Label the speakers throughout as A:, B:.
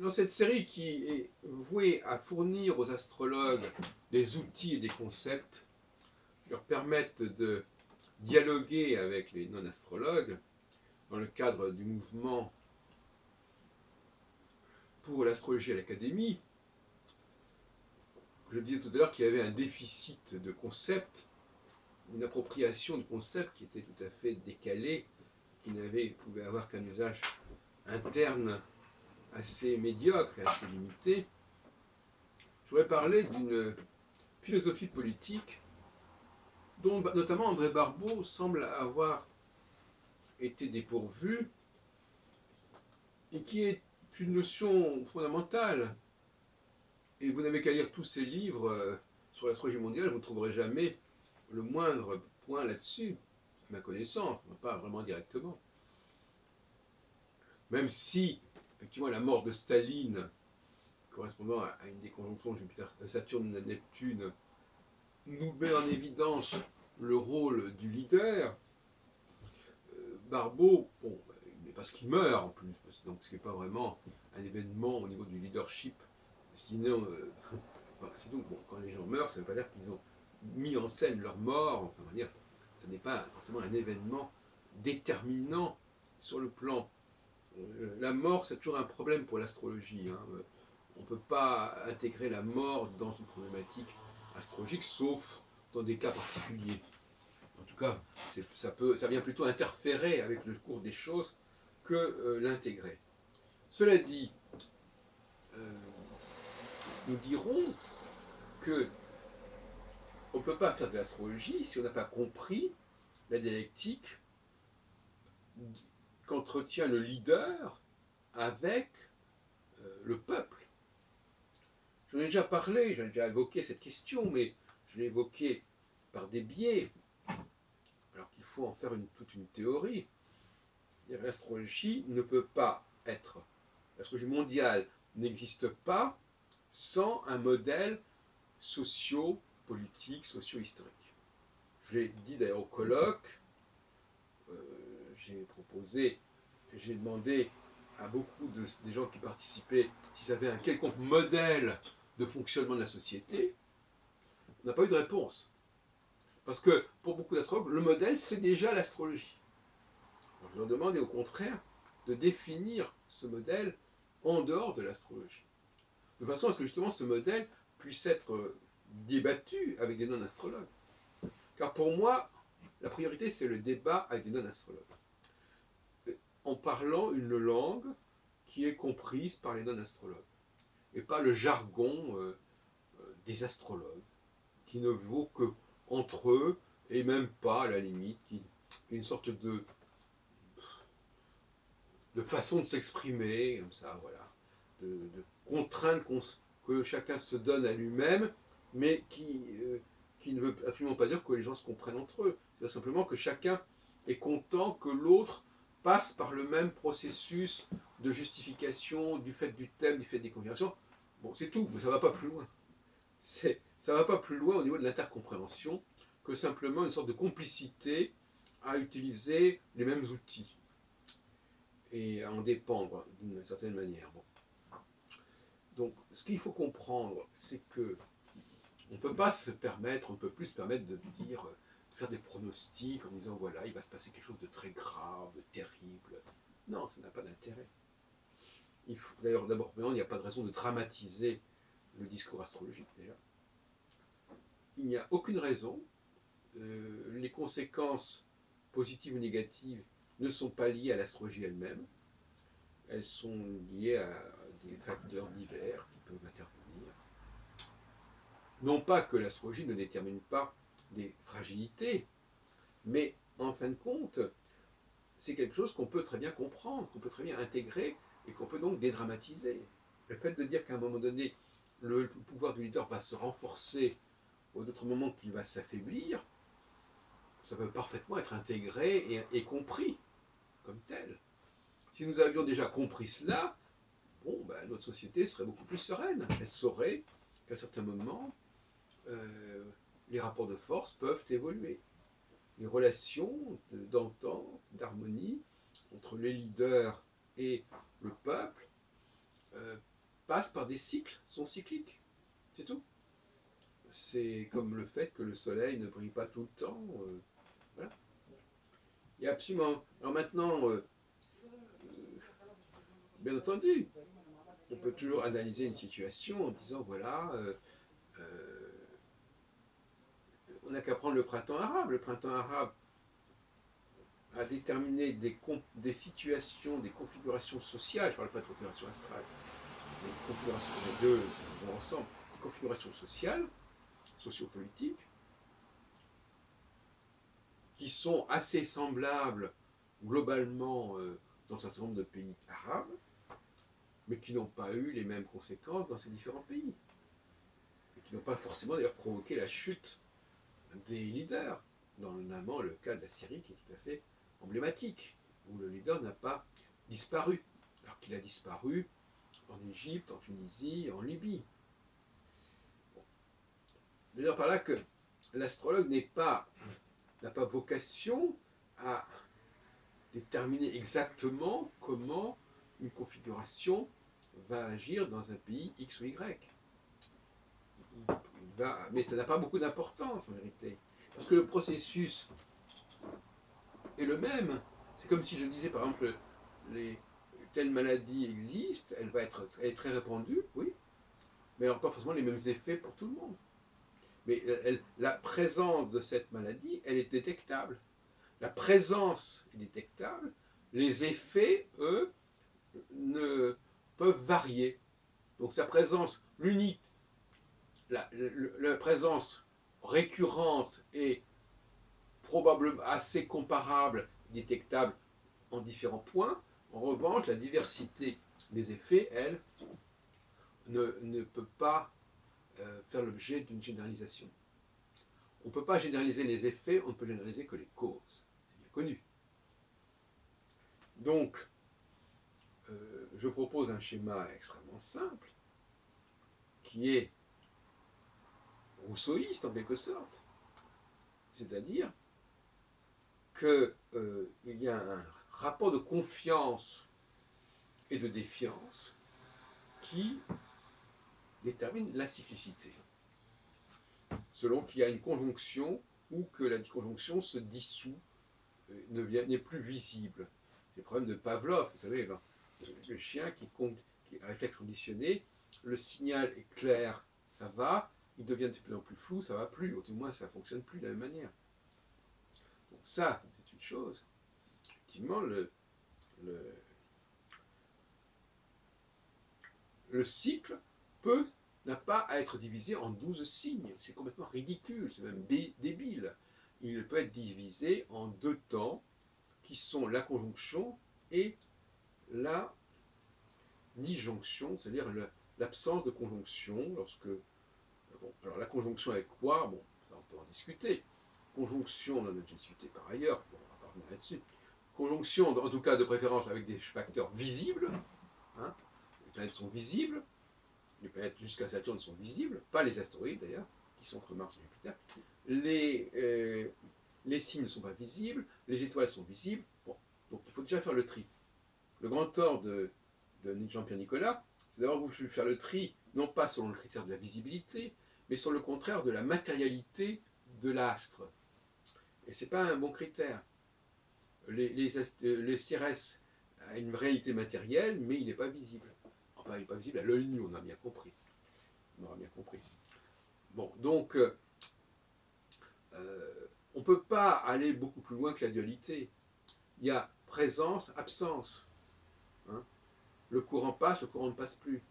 A: Dans cette série qui est vouée à fournir aux astrologues des outils et des concepts qui leur permettent de dialoguer avec les non-astrologues dans le cadre du mouvement pour l'astrologie à l'Académie, je disais tout à l'heure qu'il y avait un déficit de concepts, une appropriation de concepts qui était tout à fait décalée, qui pouvait avoir qu'un usage interne assez médiocre et assez limité. Je voudrais parler d'une philosophie politique dont notamment André Barbeau semble avoir été dépourvu et qui est une notion fondamentale. Et vous n'avez qu'à lire tous ces livres sur l'astrologie mondiale, vous ne trouverez jamais le moindre point là-dessus, à ma connaissance, pas vraiment directement. Même si, effectivement, la mort de Staline, correspondant à une déconjonction Saturne-Neptune, nous met en évidence le rôle du leader. Barbeau, bon, mais parce qu'il meurt en plus, donc ce qui n'est pas vraiment un événement au niveau du leadership. Sinon, sinon bon, quand les gens meurent, ça ne veut pas dire qu'ils ont mis en scène leur mort. Enfin, on va dire, ce n'est pas forcément un événement déterminant sur le plan. La mort, c'est toujours un problème pour l'astrologie. Hein. On ne peut pas intégrer la mort dans une problématique astrologique, sauf dans des cas particuliers. En tout cas, ça vient plutôt interférer avec le cours des choses que l'intégrer. Cela dit, nous dirons que on ne peut pas faire de l'astrologie si on n'a pas compris la dialectique qu'entretient le leader avec le peuple. J'en ai déjà parlé, j'en ai déjà évoqué cette question, mais je l'ai évoquée par des biais, alors qu'il faut en faire toute une théorie. L'astrologie ne peut pas être, l'astrologie mondiale n'existe pas sans un modèle socio-politique, socio-historique. Je l'ai dit d'ailleurs au colloque, j'ai demandé à beaucoup des gens qui participaient s'ils avaient un quelconque modèle de fonctionnement de la société. On n'a pas eu de réponse. Parce que pour beaucoup d'astrologues, le modèle, c'est déjà l'astrologie. Alors, je leur demandais au contraire de définir ce modèle en dehors de l'astrologie. De façon à ce que justement ce modèle puisse être débattu avec des non-astrologues. Car pour moi, la priorité, c'est le débat avec des non-astrologues. En parlant une langue qui est comprise par les non-astrologues. Et pas le jargon des astrologues, qui ne vaut que entre eux, et même pas, à la limite, qui est une sorte de façon de s'exprimer, comme ça, voilà, de contraintes que chacun se donne à lui-même, mais qui ne veut absolument pas dire que les gens se comprennent entre eux. C'est simplement que chacun est content que l'autre passe par le même processus de justification du fait du thème, du fait des conversations. Bon, c'est tout, mais ça ne va pas plus loin. Ça ne va pas plus loin au niveau de l'intercompréhension que simplement une sorte de complicité à utiliser les mêmes outils et à en dépendre d'une certaine manière. Bon. Donc, ce qu'il faut comprendre, c'est que on ne peut pas se permettre, on ne peut plus se permettre de dire, de faire des pronostics en disant voilà, il va se passer quelque chose de très grave, de terrible. Non, ça n'a pas d'intérêt. D'ailleurs, il n'y a pas de raison de dramatiser le discours astrologique déjà. Il n'y a aucune raison. Les conséquences positives ou négatives ne sont pas liées à l'astrologie elle-même. Elles sont liées à des facteurs divers qui peuvent intervenir. Non pas que l'astrologie ne détermine pas des fragilités, mais en fin de compte, c'est quelque chose qu'on peut très bien comprendre, qu'on peut très bien intégrer et qu'on peut donc dédramatiser. Le fait de dire qu'à un moment donné, le pouvoir du leader va se renforcer, au d'autres moments qu'il va s'affaiblir, ça peut parfaitement être intégré et compris comme tel. Si nous avions déjà compris cela, bon, ben, notre société serait beaucoup plus sereine. Elle saurait qu'à certains moments, les rapports de force peuvent évoluer. Les relations d'entente, d'harmonie entre les leaders et le peuple passe par des cycles, sont cycliques. C'est tout. C'est comme le fait que le soleil ne brille pas tout le temps. Voilà. Il y a absolument. Alors maintenant, bien entendu, on peut toujours analyser une situation en disant voilà, on n'a qu'à prendre le printemps arabe. Le printemps arabe a déterminé des situations, des configurations sociales, je ne parle pas de configuration astrale, mais des configurations, les deux vont ensemble, des configurations sociales, sociopolitiques, qui sont assez semblables globalement dans un certain nombre de pays arabes, mais qui n'ont pas eu les mêmes conséquences dans ces différents pays. Et qui n'ont pas forcément d'ailleurs provoqué la chute des leaders, notamment le cas de la Syrie qui est tout à fait emblématique, où le leader n'a pas disparu, alors qu'il a disparu en Égypte, en Tunisie, en Libye. Bon. Je veux dire par là que l'astrologue n'a pas vocation à déterminer exactement comment une configuration va agir dans un pays X ou Y. Mais ça n'a pas beaucoup d'importance en vérité. Parce que le processus est le même. C'est comme si je disais par exemple, telle maladie existe, elle est très répandue, oui, mais elle n'a pas forcément les mêmes effets pour tout le monde. Mais la présence de cette maladie, elle est détectable. La présence est détectable, les effets, eux, peuvent varier. Donc sa présence, la présence récurrente est probablement assez comparable, détectable en différents points. En revanche, la diversité des effets, elle, ne peut pas faire l'objet d'une généralisation. On ne peut pas généraliser les effets, on ne peut généraliser que les causes. C'est bien connu. Donc, je propose un schéma extrêmement simple, qui est rousseauiste en quelque sorte, c'est-à-dire qu'il y a un rapport de confiance et de défiance qui détermine la cyclicité, selon qu'il y a une conjonction ou que la conjonction se dissout, n'est plus visible. C'est le problème de Pavlov, vous savez, le chien qui a réflexe conditionné, le signal est clair, ça va, il devient de plus en plus flou, ça va plus, au moins ça ne fonctionne plus de la même manière. Donc ça, c'est une chose. Effectivement, le cycle n'a pas à être divisé en 12 signes. C'est complètement ridicule, c'est même débile. Il peut être divisé en 2 temps, qui sont la conjonction et la disjonction, c'est-à-dire l'absence de conjonction. Bon, alors la conjonction avec quoi? Bon, ça on peut en discuter. Conjonction, on en a déjà discuté par ailleurs, bon, on va pas revenir là-dessus. Conjonction, en tout cas de préférence avec des facteurs visibles. Hein. Les planètes sont visibles, les planètes jusqu'à Saturne sont visibles, pas les astéroïdes d'ailleurs, qui sont entre Mars et Jupiter. Les signes ne sont pas visibles, les étoiles sont visibles. Bon, donc il faut déjà faire le tri. Le grand tort de Jean-Pierre Nicolas, c'est d'avoir voulu faire le tri, non pas selon le critère de la visibilité, mais sur le contraire de la matérialité de l'astre. Et ce n'est pas un bon critère. Les Cérès a une réalité matérielle, mais il n'est pas visible. Enfin, il n'est pas visible à l'œil nu, on a bien compris. On aura bien compris. Bon, donc, on ne peut pas aller beaucoup plus loin que la dualité. Il y a présence, absence. Hein. Le courant passe, le courant ne passe plus.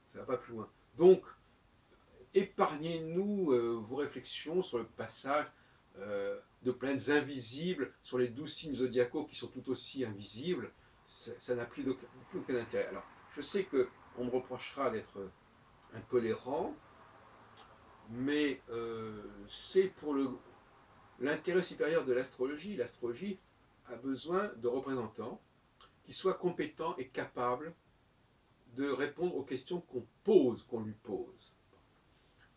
A: Ça ne va pas plus loin. Donc, épargnez-nous vos réflexions sur le passage de planètes invisibles, sur les 12 signes zodiacaux qui sont tout aussi invisibles. Ça n'a plus aucun intérêt. Alors, je sais qu'on me reprochera d'être intolérant, mais c'est pour l'intérêt supérieur de l'astrologie. L'astrologie a besoin de représentants qui soient compétents et capables de répondre aux questions qu'on lui pose.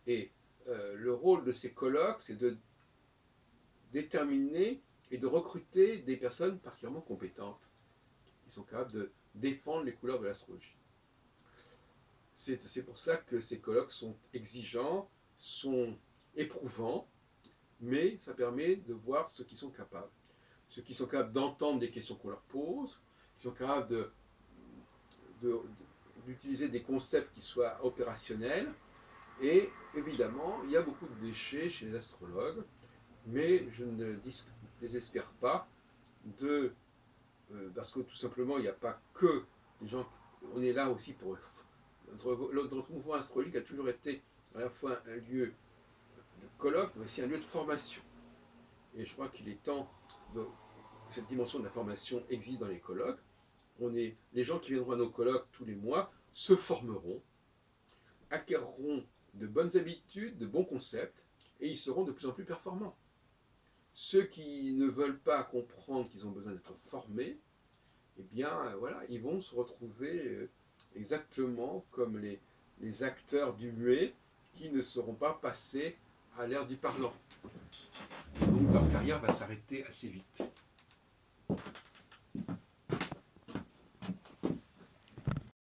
A: Et le rôle de ces colloques, c'est de déterminer et de recruter des personnes particulièrement compétentes, qui sont capables de défendre les couleurs de l'astrologie. C'est pour ça que ces colloques sont exigeants, sont éprouvants, mais ça permet de voir ceux qui sont capables. Ceux qui sont capables d'entendre des questions qu'on leur pose, qui sont capables de- d'utiliser des concepts qui soient opérationnels. Et évidemment, il y a beaucoup de déchets chez les astrologues, mais je ne désespère pas parce que tout simplement, il n'y a pas que des gens. On est là aussi pour. Notre mouvement astrologique a toujours été à la fois un lieu de colloque, mais aussi un lieu de formation. Et je crois qu'il est temps de. Cette dimension de la formation existe dans les colloques. Les gens qui viendront à nos colloques tous les mois se formeront, acquerront de bonnes habitudes, de bons concepts, et ils seront de plus en plus performants. Ceux qui ne veulent pas comprendre qu'ils ont besoin d'être formés, eh bien, voilà, ils vont se retrouver exactement comme les acteurs du muet qui ne seront pas passés à l'ère du parlant. Et donc leur carrière va s'arrêter assez vite.